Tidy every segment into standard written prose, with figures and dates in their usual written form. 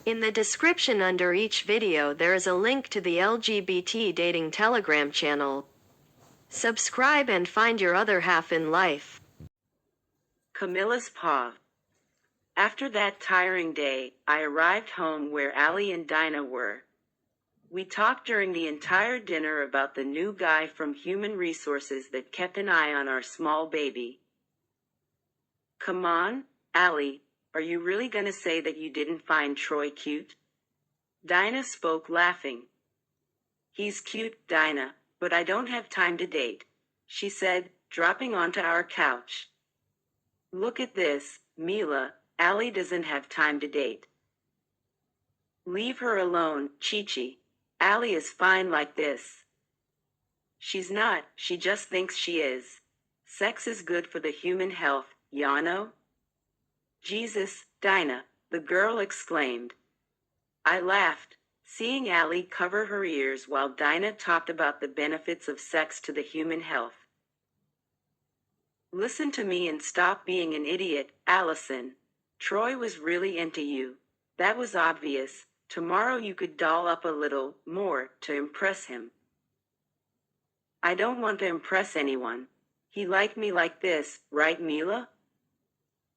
In the description under each video there is a link to the LGBT dating Telegram channel. Subscribe and find your other half in life. Camilla's paw. After that tiring day, I arrived home where Ali and Dinah were. We talked during the entire dinner about the new guy from Human Resources that kept an eye on our small baby. Come on, Ali, are you really gonna say that you didn't find Troy cute? Dinah spoke, laughing. He's cute, Dinah, but I don't have time to date, she said, dropping onto our couch. Look at this, Mila, Ali doesn't have time to date. Leave her alone, Chi-Chi. Ali is fine like this. She's not, she just thinks she is. Sex is good for the human health, ya know? Jesus, Dinah, the girl exclaimed. I laughed, seeing Ali cover her ears while Dinah talked about the benefits of sex to the human health. Listen to me and stop being an idiot, Allison. Troy was really into you. That was obvious. Tomorrow you could doll up a little more to impress him. I don't want to impress anyone. He liked me like this, right, Mila?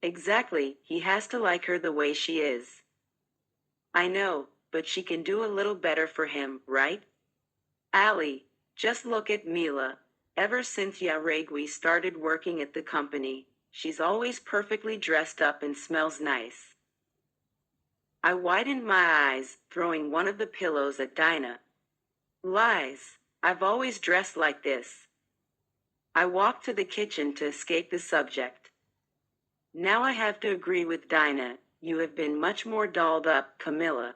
Exactly, he has to like her the way she is. I know, but she can do a little better for him, right? Ali, just look at Mila. Ever since Yaregui started working at the company, she's always perfectly dressed up and smells nice. I widened my eyes, throwing one of the pillows at Dinah. Lies, I've always dressed like this. I walked to the kitchen to escape the subject. Now I have to agree with Dinah, you have been much more dolled up, Camilla.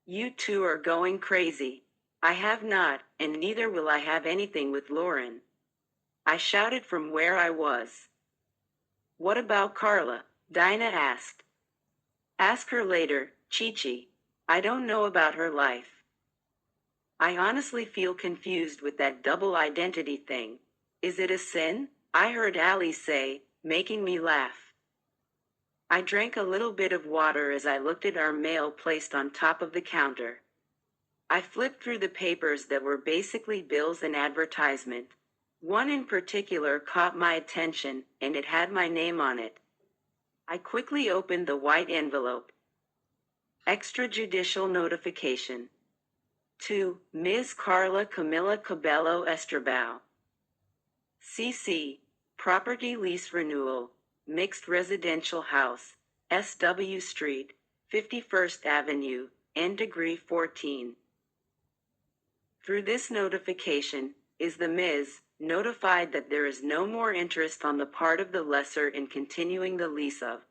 You two are going crazy. I have not, and neither will I have anything with Lauren. I shouted from where I was. What about Carla? Dinah asked. Ask her later, Chi-Chi. I don't know about her life. I honestly feel confused with that double identity thing. Is it a sin? I heard Ali say, making me laugh. I drank a little bit of water as I looked at our mail placed on top of the counter. I flipped through the papers that were basically bills and advertisement. One in particular caught my attention, and it had my name on it. I quickly opened the white envelope. Extrajudicial notification. To Ms. Carla Camilla Cabello Estrabao. CC, property lease renewal, mixed residential house, SW Street, 51st Avenue, N degree 14. Through this notification, is the Ms. notified that there is no more interest on the part of the lessor in continuing the lease of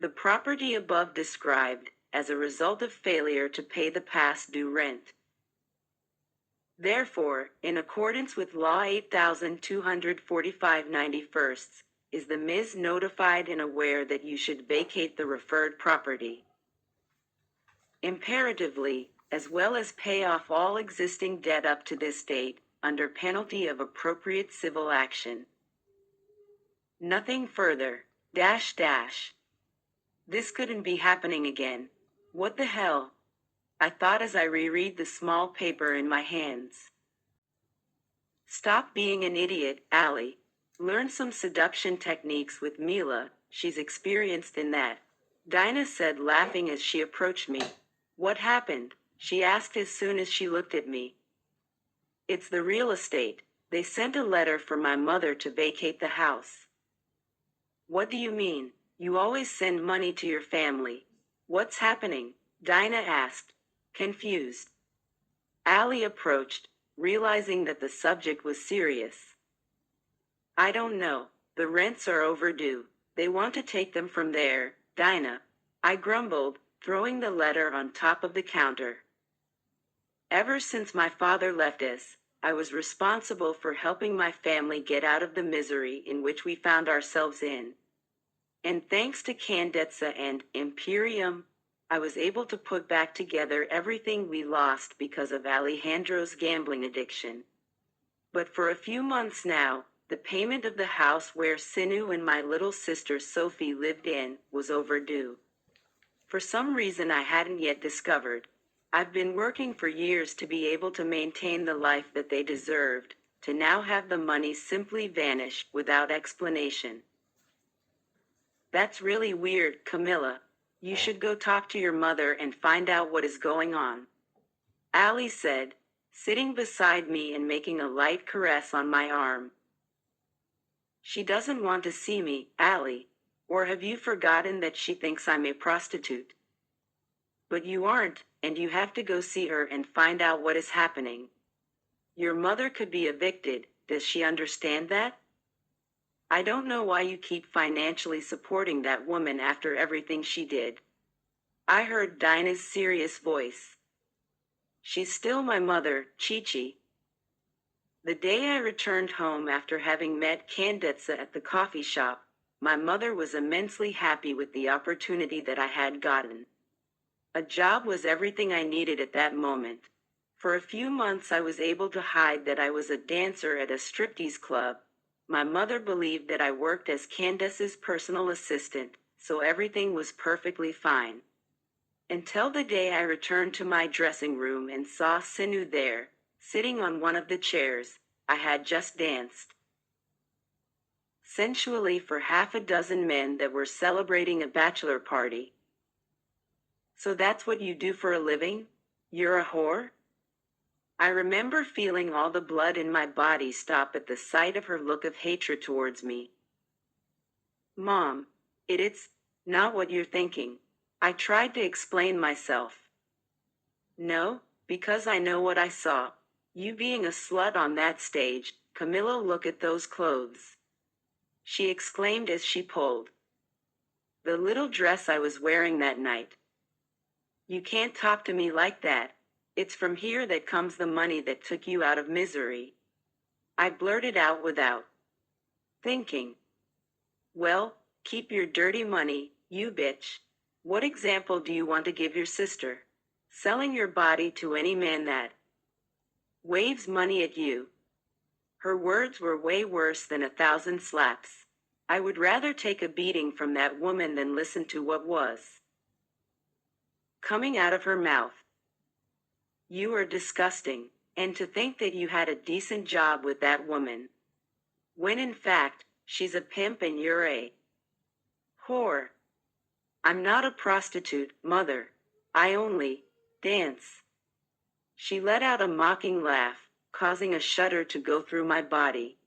the property above described, as a result of failure to pay the past due rent. Therefore, in accordance with Law 8245/91, is the Ms. notified and aware that you should vacate the referred property imperatively, as well as pay off all existing debt up to this date, under penalty of appropriate civil action. Nothing further, .. This couldn't be happening again. What the hell? I thought as I reread the small paper in my hands. Stop being an idiot, Ali. Learn some seduction techniques with Mila, she's experienced in that. Dinah said, laughing as she approached me. What happened? She asked as soon as she looked at me. It's the real estate. They sent a letter for my mother to vacate the house. What do you mean? You always send money to your family. What's happening? Dinah asked, confused. Ali approached, realizing that the subject was serious. I don't know. The rents are overdue. They want to take them from there, Dinah. I grumbled, throwing the letter on top of the counter. Ever since my father left us, I was responsible for helping my family get out of the misery in which we found ourselves in. And thanks to Candetza and Imperium, I was able to put back together everything we lost because of Alejandro's gambling addiction. But for a few months now, the payment of the house where Sinu and my little sister Sophie lived in was overdue. For some reason I hadn't yet discovered. I've been working for years to be able to maintain the life that they deserved, to now have the money simply vanish without explanation. That's really weird, Camilla. You should go talk to your mother and find out what is going on. Allie said, sitting beside me and making a light caress on my arm. She doesn't want to see me, Allie. Or have you forgotten that she thinks I'm a prostitute? But you aren't, and you have to go see her and find out what is happening. Your mother could be evicted. Does she understand that? I don't know why you keep financially supporting that woman after everything she did. I heard Dinah's serious voice. She's still my mother, Chi-Chi. The day I returned home after having met Candice at the coffee shop, my mother was immensely happy with the opportunity that I had gotten. A job was everything I needed at that moment. For a few months I was able to hide that I was a dancer at a striptease club. My mother believed that I worked as Candice's personal assistant, so everything was perfectly fine. Until the day I returned to my dressing room and saw Sinu there, sitting on one of the chairs I had just danced sensually for half a dozen men that were celebrating a bachelor party. So that's what you do for a living? You're a whore? I remember feeling all the blood in my body stop at the sight of her look of hatred towards me. Mom, it's not what you're thinking. I tried to explain myself. No, because I know what I saw. You being a slut on that stage. Camilla, look at those clothes, she exclaimed as she pulled the little dress I was wearing that night. You can't talk to me like that. It's from here that comes the money that took you out of misery. I blurted out without thinking. Well, keep your dirty money, you bitch. What example do you want to give your sister? Selling your body to any man that waves money at you. Her words were way worse than 1,000 slaps. I would rather take a beating from that woman than listen to what was coming out of her mouth. You are disgusting, and to think that you had a decent job with that woman, when in fact, she's a pimp and you're a whore. I'm not a prostitute, mother. I only dance. She let out a mocking laugh, causing a shudder to go through my body.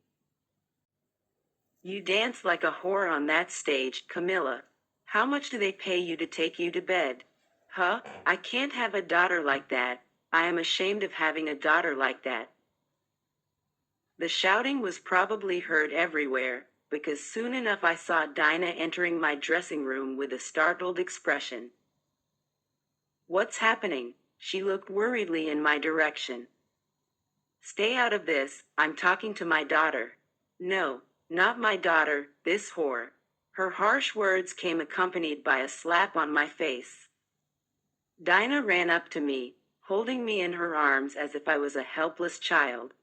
You dance like a whore on that stage, Camilla. How much do they pay you to take you to bed? Huh? I can't have a daughter like that. I am ashamed of having a daughter like that. The shouting was probably heard everywhere, because soon enough I saw Dinah entering my dressing room with a startled expression. What's happening? She looked worriedly in my direction. Stay out of this, I'm talking to my daughter. No, not my daughter, this whore. Her harsh words came accompanied by a slap on my face. Dinah ran up to me, holding me in her arms as if I was a helpless child.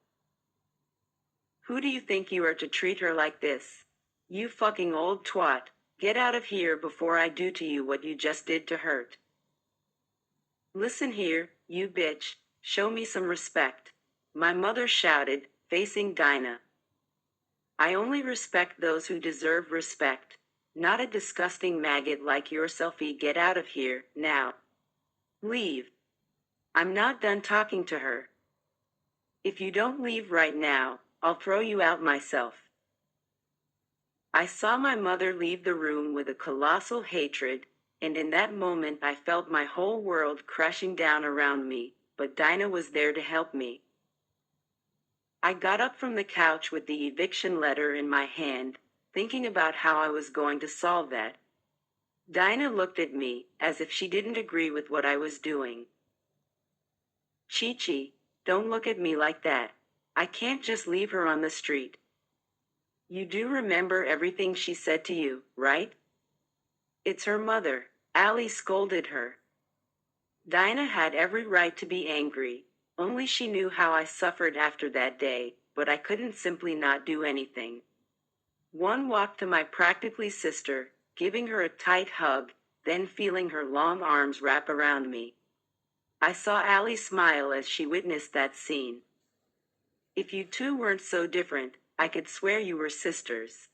Who do you think you are to treat her like this? You fucking old twat, get out of here before I do to you what you just did to Hurt. Listen here, you bitch, show me some respect, my mother shouted, facing Dinah. I only respect those who deserve respect, not a disgusting maggot like yourself. Get out of here, now. Leave. I'm not done talking to her. If you don't leave right now, I'll throw you out myself. I saw my mother leave the room with a colossal hatred, and in that moment I felt my whole world crashing down around me, but Dinah was there to help me. I got up from the couch with the eviction letter in my hand, thinking about how I was going to solve that. Dinah looked at me, as if she didn't agree with what I was doing. Chi-Chi, don't look at me like that. I can't just leave her on the street. You do remember everything she said to you, right? It's her mother, Allie scolded her. Dinah had every right to be angry, only she knew how I suffered after that day, but I couldn't simply not do anything. One walked to my practically sister, giving her a tight hug, then feeling her long arms wrap around me. I saw Allie smile as she witnessed that scene. If you two weren't so different, I could swear you were sisters.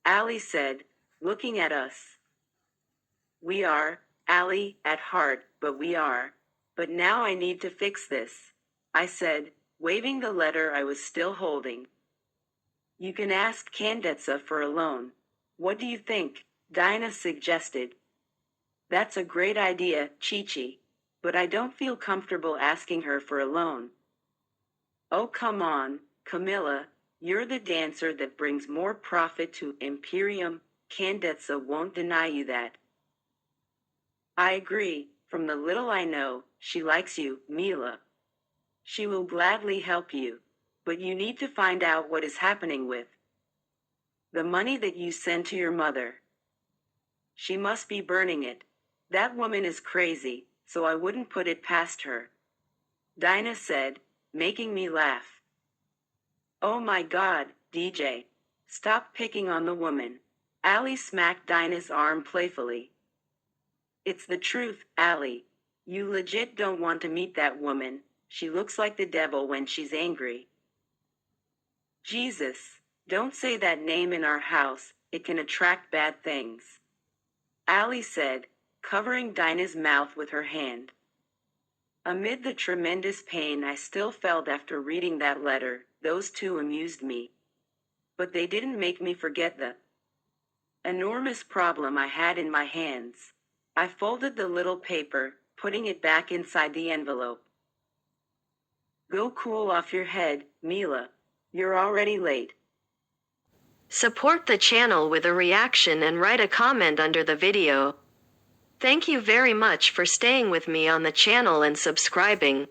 Allie said, looking at us. We are, Allie, at heart, but we are. But now I need to fix this, I said, waving the letter I was still holding. You can ask Candice for a loan. What do you think? Dinah suggested. That's a great idea, Chi-Chi. But I don't feel comfortable asking her for a loan. Oh, come on, Camilla, you're the dancer that brings more profit to Imperium. Candice won't deny you that. I agree. From the little I know, she likes you, Mila. She will gladly help you. But you need to find out what is happening with the money that you send to your mother. She must be burning it. That woman is crazy, so I wouldn't put it past her. Dinah said, making me laugh. Oh my God, DJ. Stop picking on the woman. Allie smacked Dinah's arm playfully. It's the truth, Allie. You legit don't want to meet that woman. She looks like the devil when she's angry. Jesus, don't say that name in our house. It can attract bad things. Allie said, covering Dinah's mouth with her hand. Amid the tremendous pain I still felt after reading that letter, those two amused me. But they didn't make me forget the enormous problem I had in my hands. I folded the little paper, putting it back inside the envelope. Go cool off your head, Mila. You're already late. Support the channel with a reaction and write a comment under the video. Thank you very much for staying with me on the channel and subscribing.